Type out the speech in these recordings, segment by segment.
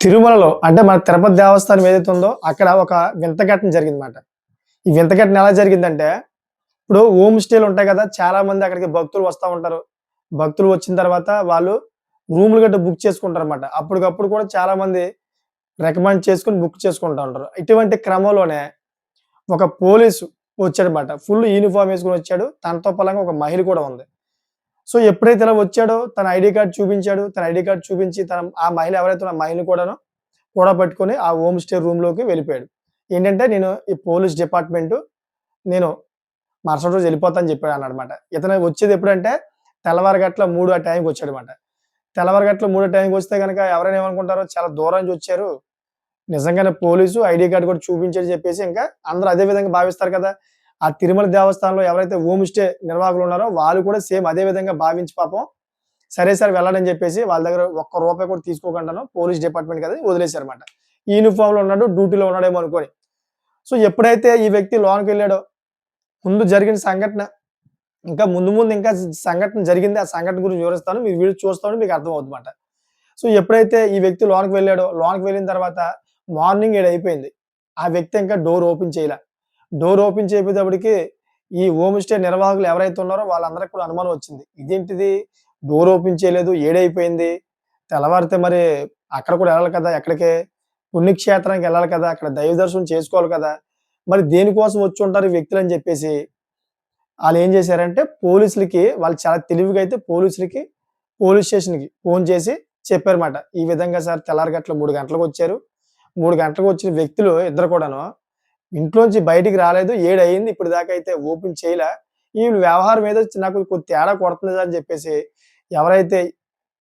తిరుమలలో అంటే మన తిరుపతి దేవస్థానం ఏదైతే ఉందో అక్కడ ఒక వింత ఘటన జరిగిందన్నమాట. ఈ వింత ఘటన ఎలా జరిగిందంటే, ఇప్పుడు హోమ్ స్టేలు ఉంటాయి కదా! చాలా మంది అక్కడికి భక్తులు వస్తా ఉంటారు. భక్తులు వచ్చిన తర్వాత వాళ్ళు రూములు గట్టా బుక్ చేసుకుంటారన్నమాట. అప్పటికప్పుడు కూడా చాలా మంది రికమెండ్ చేసుకొని బుక్ చేసుకుంటా ఉంటారు. ఇటువంటి క్రమంలోనే ఒక పోలీసు వచ్చాడన్నమాట. ఫుల్ యూనిఫార్మ్ ఏసుకొని వచ్చాడు. తనతో పాలంగా ఒక మహిళ కూడా ఉంది. సో, ఎప్పుడైతే ఇలా వచ్చాడో తన ఐడీ కార్డ్ చూపించాడు. తన ఐడీ కార్డ్ చూపించి ఆ మహిళ ఎవరైతే ఉన్న మహిళని కూడా పట్టుకొని ఆ హోమ్ స్టే రూమ్‌లోకి వెళ్ళిపోయాడు. ఏంటంటే, "నేను ఈ పోలీస్ డిపార్ట్‌మెంటు నేను మరుసటి రోజు ఎళ్ళిపోతా" అని చెప్పాడన్నాడన్నమాట. ఇతను వచ్చేది ఎప్పుడంటే తెల్లవారి గట్ల 3 ఆ టైంకి వచ్చాడన్నమాట. తెల్లవారి గట్ల 3 టైంకి వస్తే గనక ఎవరైనా ఏమనుకుంటారు, చాలా దూరం నుంచి వచ్చారు. నిజంగానే పోలీసు ఐడీ కార్డ్ కూడా చూపించాడని చెప్పేసి ఇంకా అందరూ అదే విధంగా భావిస్తారు కదా! ఆ తిరుమల దేవస్థానంలో ఎవరైతే హోమ్ స్టే నిర్వాహకులు ఉన్నారో వాళ్ళు కూడా సేమ్ అదే విధంగా భావించి పాపం సరే సార్ వెళ్ళండని చెప్పేసి వాళ్ళ దగ్గర ఒక్క రూపాయి కూడా తీసుకోకుండాను పోలీస్ డిపార్ట్మెంట్ కదా వదిలేసారన్నమాట. యూనిఫార్మ్‌లో ఉన్నాడు, డ్యూటీలో ఉన్నాడేమో అనుకోని. సో, ఎప్పుడైతే ఈ వ్యక్తి లోనకెళ్ళాడో ముందు జరిగిన సంఘటన ఇంకా ముందు ముందు ఇంకా సంఘటన జరిగింది. ఆ సంఘటన గురించి వివరిస్తాను. మీరు వీడియో చూస్తా ఉంటే మీకు అర్థమవుద్దన్నమాట. సో, ఎప్పుడైతే ఈ వ్యక్తి లోనకి వెళ్ళాడో, లోనకి వెళ్ళిన తర్వాత మార్నింగ్ 7 అయిపోయింది. ఆ వ్యక్తి ఇంకా డోర్ ఓపెన్ చేయలా. డోర్ ఓపెన్ చేయపోయేటప్పటికి ఈ హోమ్ స్టే నిర్వాహకులు ఎవరైతే ఉన్నారో వాళ్ళందరికి కూడా అనుమానం వచ్చింది. ఇదేంటిది డోర్ ఓపెన్ చేయలేదు, 7 అయిపోయింది. తెల్లవారితే మరి అక్కడ కూడా ఎళ్ళాలి కదా! ఎక్కడికి? పుణ్యక్షేత్రానికి ఎళ్ళాలి కదా! అక్కడ దైవ దర్శనం చేసుకోవాలి కదా! మరి దేనికోసం వచ్చుంటారు ఈ వ్యక్తులని చెప్పేసి ఆళ్ళేం చేశారంటే పోలీసులకి వాళ్ళు చాలా తెలివిగా అయితే పోలీసులకి, పోలీస్ స్టేషన్‌కి ఫోను చేసి చెప్పారన్నమాట. ఈ విధంగా సార్ తెల్లారి గట్ల 3 గంటలకొచ్చారు. 3 గంటలకు వచ్చిన వ్యక్తులు ఇద్దరు కూడాను ఇంట్లోంచి బయటికి రాలేదు. 7 అయింది ఇప్పటిదాకా అయితే ఓపెన్ చేయలా. ఈళ్ళ వ్యవహారం ఏదో నాకు తేడా కొడుతుంది అని చెప్పేసి ఎవరైతే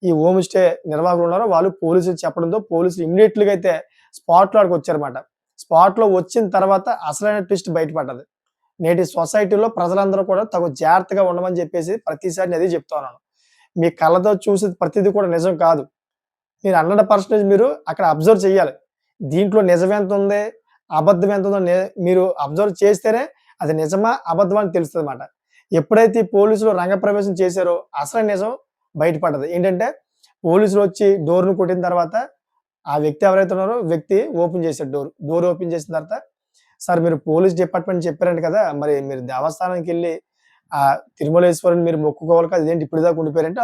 ఈ హోమ్ స్టే నిర్వాహకులు ఉన్నారో వాళ్ళు పోలీసులకు చెప్పడంతో పోలీసులు ఇమ్మీడియేట్‌గా అయితే స్పాట్‌లో అక్కడికొచ్చారన్నమాట. స్పాట్‌లో వచ్చిన తర్వాత అసలైన ట్విస్ట్ బయటపడ్డది. నేటి సొసైటీలో ప్రజలందరూ కూడా తగు జాగ్రత్తగా ఉండమని చెప్పేసి ప్రతిసారి నేను అదే చెప్తా ఉన్నాను. మీ కళ్ళతో చూసేది ప్రతిది కూడా నిజం కాదు. మీరు 100% మీరు అక్కడ అబ్జర్వ్ చేయాలి. దీంట్లో నిజమెంతుంది, అబద్ధం ఎంతుందో మీరు అబ్జర్వ్ చేస్తేనే అది నిజమా, అబద్ధమా అని తెలుస్తదన్నమాట. ఎప్పుడైతే ఈ పోలీసులు రంగప్రవేశం చేశారో అసలైన నిజం బయటపడ్డది. ఏంటంటే పోలీసులొచ్చి డోర్‌ని కొట్టిన తర్వాత ఆ వ్యక్తి ఎవరైతే ఉన్నారో వ్యక్తి ఓపెన్ చేసాడు డోర్. డోర్ ఓపెన్ చేసిన తర్వాత, "సార్ మీరు పోలీస్ డిపార్ట్‌మెంట్ చెప్పారంట కదా! మరి మీరు దేవస్థానానికెళ్ళి తిరుమలేశ్వరుని మీరు మొక్కుకోవాలి కదా! ఇదేంటి ఇప్పటిదాకా ఉండిపోయారంటే"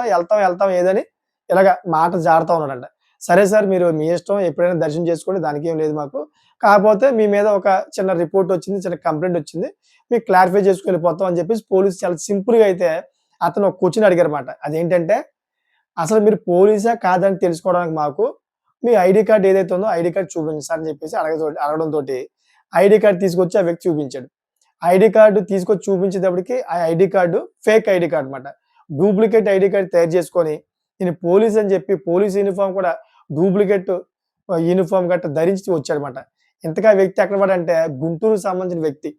"ఎళ్తాం ఏదని" ఇలాగ మాట జారుతా ఉన్నాడంట. "సరే సార్ మీరు మీ ఇష్టం ఎప్పుడైనా దర్శనం చేసుకోండి దానికేం లేదు మాకు. కాకపోతే మీ మీద ఒక చిన్న రిపోర్ట్ వచ్చింది. చిన్న కంప్లెయింట్ వచ్చింది. మీకు క్లారిఫై చేసుకొని వెళ్ళిపోతాం" అని చెప్పేసి పోలీస్ చాలా సింపుల్‌గా అయితే అతను ఒక క్వెషన్ అడిగారన్నమాట. అదేంటంటే, "అసలు మీరు పోలీసా కాదా అని తెలుసుకోవడానికి మాకు మీ ఐడీ కార్డ్ ఏదైతే ఉందో ఐడీ కార్డ్ చూపించండి సార్" అని చెప్పేసి అడగడంతోటి ఐడీ కార్డ్ తీసుకొచ్చి ఆ వ్యక్తి చూపించాడు. ఐడీ కార్డ్ తీసుకొచ్చి చూపించేటప్పటికి ఆ ID card fake ID card అన్నమాట. డూప్లికేట్ ఐడీ కార్డ్ తయారు చేసుకొని నేను పోలీస్ అని చెప్పి పోలీస్ యూనిఫార్మ్ కూడా డూప్లికేట్ యూనిఫార్మ్ గట్టా ధరించి వచ్చాడన్నమాట. ఇంతకీ ఆ వ్యక్తి ఎక్కడ వాడంటే గుంటూరుకి సంబంధించిన వ్యక్తి.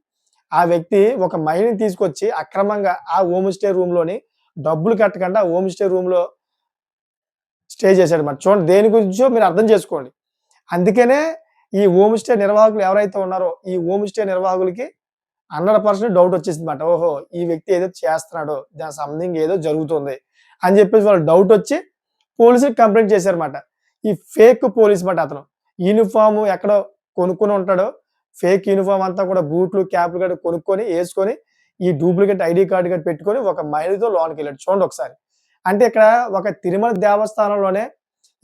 ఆ వ్యక్తి ఒక మహిళని తీసుకొచ్చి అక్రమంగా ఆ హోమ్ స్టే రూమ్‌లోని డబ్బులు కట్టకుండా హోమ్ స్టే రూమ్‌లో స్టే చేశాడన్నమాట. చూడండి దేని గురించో మీరు అర్థం చేసుకోండి. అందుకనే ఈ హోమ్ స్టే నిర్వాహకులు ఎవరైతే ఉన్నారో ఈ హోమ్ స్టే నిర్వాహకులకి 100% డౌట్ వచ్చేసిందన్నమాట. ఓహో! ఈ వ్యక్తి ఏదో చేస్తున్నాడు. దానికి సంథింగ్ ఏదో జరుగుతుంది అని చెప్పేసి వాళ్ళకి డౌట్ వచ్చి పోలీసులకి కంప్లెయింట్ చేశారన్నమాట. ఈ ఫేక్ పోలీస్ మాట అతను. యూనిఫార్మ్ ఎక్కడో కొనుక్కొని ఉంటాడు. ఫేక్ యూనిఫార్మ్ అంతా కూడా బూట్లు, క్యాప్‌లు గట్టా కొనుక్కొని యేసుకొని ఈ డూప్లికేట్ ఐడీ కార్డ్ గట్టా పెట్టుకొని ఒక మహిళతో లోనకెళ్ళాడు. చూడండి ఒకసారి. అంటే ఇక్కడ ఒక తిరుమల దేవస్థానంలోనే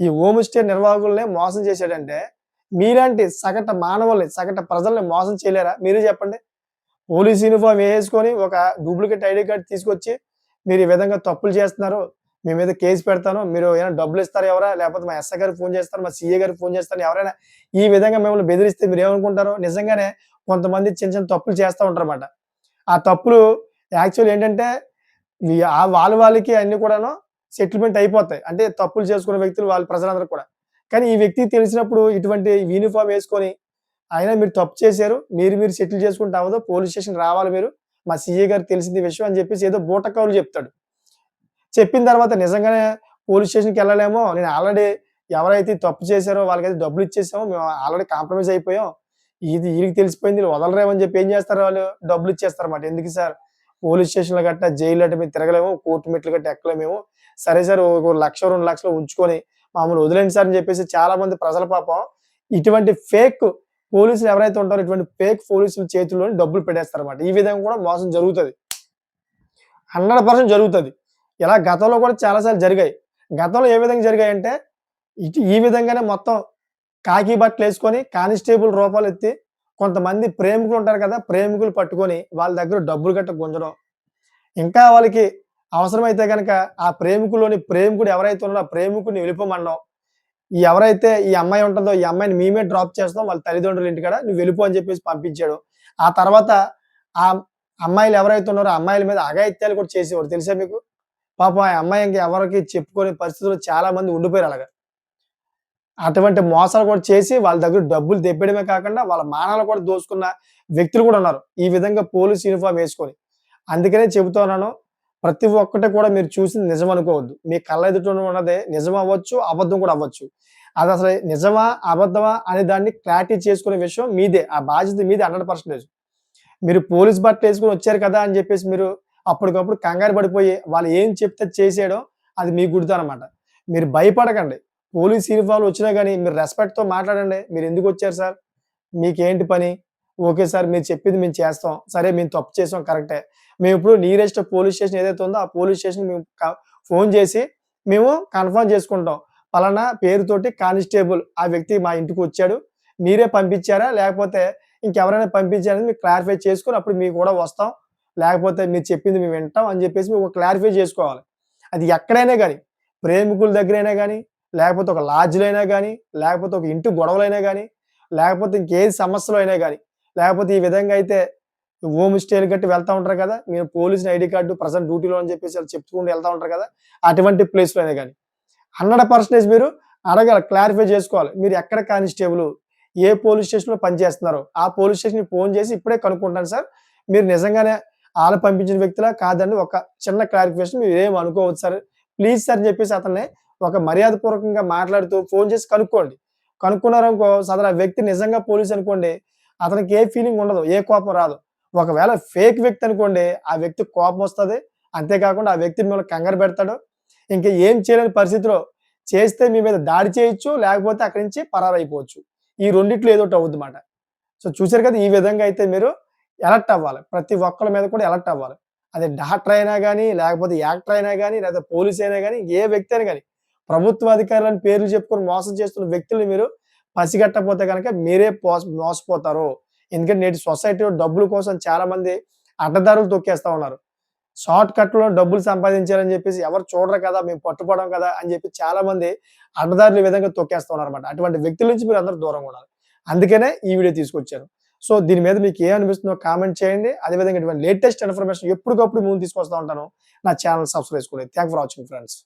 ఈ హోమ్ స్టే నిర్వాహకులనే మోసం చేశాడంటే మీలాంటి సగటు మానవుల్ని, సగటు ప్రజల్ని మోసం చేయలేరా? మీరే చెప్పండి. పోలీస్ యూనిఫార్మ్ వేసుకొని ఒక డూప్లికేట్ ఐడీ కార్డ్ తీసుకొచ్చి మీరు ఈ విధంగా తప్పులు చేస్తున్నారు. మీ మీద కేస్ పెడతాను. మీరు ఏమైనా డబ్బులు ఇస్తారా ఎవరా? లేకపోతే మా ఎస్ఐ గారికి ఫోన్ చేస్తారు. మా సీఏ గారికి ఫోన్ చేస్తాను. ఎవరైనా ఈ విధంగా మిమ్మల్ని బెదిరిస్తే మీరేమనుకుంటారు? నిజంగానే కొంతమంది చిన్న చిన్న తప్పులు చేస్తా ఉంటారన్నమాట. ఆ తప్పులు యాక్చువల్ ఏంటంటే వాళ్ళకి అన్నీ కూడాను సెటిల్‌మెంట్ అయిపోతాయి. అంటే తప్పులు చేసుకున్న వ్యక్తులు వాళ్ళు ప్రజలందరూ కూడా. కానీ ఈ వ్యక్తికి తెలిసినప్పుడు ఇటువంటి యూనిఫార్మ్ వేసుకొని అయినా మీరు తప్పు చేశారు. మీరు సెటిల్ చేసుకుంటే అవ్వదు. పోలీస్ స్టేషన్‌కి రావాలి మీరు. మా సీఏ గారికి తెలిసింది ఈ విషయం అని చెప్పేసి ఏదో బూటకవులు చెప్తాడు. చెప్పిన తర్వాత నిజంగానే పోలీస్ స్టేషన్‌కెళ్ళలేమో. నేను ఆల్రెడీ ఎవరైతే ఈ తప్పు చేశారో వాళ్ళకైతే డబ్బులు ఇచ్చేసాము. మేము ఆల్రెడీ కాంప్రమైజ్ అయిపోయాం. ఇది ఈళ్ళకి తెలిసిపోయింది. ఈళ్ళు వదలరేమో అని చెప్పి ఏం చేస్తారు వాళ్ళు? డబ్బులు ఇచ్చేస్తారన్నమాట. ఎందుకు సార్ పోలీస్ స్టేషన్‌లో గట్టా జైలు అటు మేము తిరగలేము. కోర్టు మెట్లు గట్టా ఎక్కలేము మేము. సరే సార్ ఒక 1,00,000, 2,00,000 ఉంచుకొని మామూలు వదిలేండి సార్ అని చెప్పేసి చాలా మంది ప్రజల పాపం ఇటువంటి ఫేక్ పోలీసులు ఎవరైతే ఉంటారో ఇటువంటి ఫేక్ పోలీసుల చేతుల్లోని డబ్బులు పెట్టేస్తారన్నమాట. ఈ విధంగా కూడా మోసం జరుగుతది. 100% జరుగుతది. ఇలా గతంలో కూడా చాలా సార్లు జరిగాయి. గతంలో ఏ విధంగా జరిగాయంటే ఈ విధంగానే మొత్తం కాకి బట్టలేసుకొని కానిస్టేబుల్ రూపాలెత్తి కొంతమంది ప్రేమికులుంటారు కదా! ప్రేమికులు పట్టుకొని వాళ్ళ దగ్గర డబ్బులు గట్టా గుంజడం. ఇంకా వాళ్ళకి అవసరమైతే గనక ఆ ప్రేమికుడు ఎవరైతే ఉన్నాడో ఆ ప్రేమికుడిని వెళ్ళిపోమనడం. ఎవరైతే ఈ అమ్మాయి ఉంటదో ఈ అమ్మాయిని మేమే డ్రాప్ చేస్తాం వాళ్ళ తల్లిదండ్రుల ఇంటికాడ నువ్వు వెళ్ళిపో అని చెప్పేసి పంపించేయడం. ఆ తర్వాత ఆ అమ్మాయిలు ఎవరైతే ఉన్నారో ఆ అమ్మాయిల మీద అఘాయిత్యాలు కూడా చేసేవాడు తెలుసా మీకు? పాపం ఆ అమ్మాయి ఇంక ఎవరికీ చెప్పుకోని పరిస్థితుల్లో చాలా మంది ఉండిపోయారు అలాగా. అటువంటి మోసాలు కూడా చేసి వాళ్ళ దగ్గర డబ్బులు దెబ్బేయడమే కాకుండా వాళ్ళ మానాలు కూడా దోచుకున్న వ్యక్తులు కూడా ఉన్నారు. ఈ విధంగా పోలీస్ యూనిఫార్మ్ వేసుకొని. అందుకనే చెబుతా ఉన్నాను. ప్రతి ఒక్కటి కూడా మీరు చూసింది నిజం అనుకోవద్దు. మీ కళ్ళ ఎదుట ఉన్నదే నిజం అవ్వచ్చు, అబద్ధం కూడా అవ్వచ్చు. అదసలు నిజమా? అబద్ధమా? అనే దాన్ని క్లారిటీ చేసుకునే విషయం మీదే. ఆ బాధ్యత మీదే 100%. మీరు పోలీస్ బట్టలేసుకొని వచ్చారు కదా! అని జెప్పేసి మీరు అప్పటికప్పుడు కంగారు పడిపోయి వాళ్ళు ఏం చెప్తే అది చేసేయడం అది మీ గుడితనమాట. మీరు భయపడకండి. పోలీస్ యూనిఫార్మ్‌లో వచ్చినా గాని మీరు రెస్పెక్ట్‌తో మాట్లాడండి. "మీరెందుకొచ్చారు సార్? మీకేంటి పని? ఓకే సార్ మీరు చెప్పింది మేము చేస్తాం. సరే మేము తప్పు చేసాం కరెక్టే. మేమిప్పుడు నియరెస్ట్ పోలీస్ స్టేషన్ ఏదైతే ఉందో ఆ పోలీస్ స్టేషన్‌కి మేము ఫోను చేసి మేము కన్ఫర్మ్ చేసుకుంటాం. పలానా పేరుతోటి కానిస్టేబుల్ ఆ వ్యక్తి మా ఇంటికొచ్చాడు. మీరే పంపించారా? లేకపోతే ఇంకెవరైనా పంపించారని మీకు క్లారిఫై చేసుకొని అప్పుడు మీకు కూడా వస్తాం. లేకపోతే మీరు చెప్పింది మేము వింటాం" అని చెప్పేసి మేము క్లారిఫై చేసుకోవాలి. అది ఎక్కడైనా గాని, ప్రేమికుల దగ్గరైనా గాని, లేకపోతే ఒక లాడ్జ్‌లో అయినా గాని, లేకపోతే ఒక ఇంటి గొడవలైనా గాని, లేకపోతే ఇంకేది సమస్యలో అయినా గాని, లేకపోతే ఈ విధంగా అయితే హోమ్ స్టేలు గట్టి వెళ్తా ఉంటారు కదా! మీరు పోలీస్ ఐడీ కార్డ్ ప్రెజెంట్ డ్యూటీలో అని చెప్పేసి ఆళ్ళు చెప్పుకుంటూ వెళ్తా ఉంటారు కదా! అటువంటి ప్లేస్‌లో అయినా గాని. 100% మీరు అడగాలి. క్లారిఫై జేసుకోవాలి. మీరు ఎక్కడ కానిస్టేబులు? ఏ పోలీస్ స్టేషన్‌లో పనిచేస్తున్నారో, ఆ పోలీస్ స్టేషన్‌కి ఫోను చేసి ఇప్పుడే కనుక్కుంటాను సార్. మీరు నిజంగానే ఆళ్ళు పంపించిన వ్యక్తులా? కాదండి ఒక చిన్న క్లారిఫికేషన్ మీరేమి అనుకోవద్దు సార్. ప్లీజ్ సార్ అని చెప్పేసి అతన్ని ఒక మర్యాదపూర్వకంగా మాట్లాడుతూ ఫోను చేసి కనుక్కోండి. కనుక్కున్నారనుకో సదరు ఆ వ్యక్తి నిజంగా పోలీస్ అనుకోండి, అతనికి ఏ ఫీలింగ్ ఉండదు. ఏ కోపం రాదు. ఒకవేళ ఫేక్ వ్యక్తి అనుకోండి, ఆ వ్యక్తికి కోపమొస్తది. అంతేకాకుండా ఆ వ్యక్తి మిమ్మల్ని కంగారు పెడతాడు. ఇంక ఏం చేయలేని పరిస్థితిలో చేస్తే మీ మీద దాడి చేయొచ్చు. లేకపోతే అక్కడి నుంచి పరారైపోవచ్చు. ఈ రెండిట్లో ఏదోకటి అవుద్దిమాట. సో, చూసారు కదా! ఈ విధంగా అయితే మీరు అలర్ట్ అవ్వాలి. ప్రతి ఒక్కళ్ళ మీద కూడా అలర్ట్ అవ్వాలి. అది డాక్టర్ అయినా గాని, లేకపోతే యాక్టర్ అయినా గాని, లేదా పోలీస్ అయినా గాని, ఏ వ్యక్తి అయినా గాని, ప్రభుత్వ అధికారులని పేర్లు చెప్పుకొని మోసం చేస్తున్న వ్యక్తుల్ని మీరు పసిగట్టకపోతే గనక మీరే మోసపోతారు. ఎందుకంటే నేటి సొసైటీలో డబ్బుల కోసం చాలా మంది అడ్డదారులు తొక్కేస్తా ఉన్నారు. షార్ట్ కట్‌లో డబ్బులు సంపాదించాలని జెప్పేసి ఎవరు చూడరు కదా! మేము పట్టుబడం కదా! అని జెప్పి చాలా మంది అడ్డదారులు ఈ విధంగా తొక్కేస్తా ఉన్నారన్నమాట. అటువంటి వ్యక్తుల నుంచి మీరందరూ దూరంగా ఉండాలి. అందుకనే ఈ వీడియో తీసుకొచ్చాను. సో, దీని మీద మీకు ఏమనిపిస్తుందో కామెంట్ చేయండి. అదేవిధంగా ఇటువంటి లేటెస్ట్ ఇన్ఫర్మేషన్ ఎప్పటికప్పుడు ముందుకు తీసుకొస్తా ఉంటాను. నా ఛానెల్ సబ్స్క్రైబ్ చేసుకోండి. Thank for watching friends.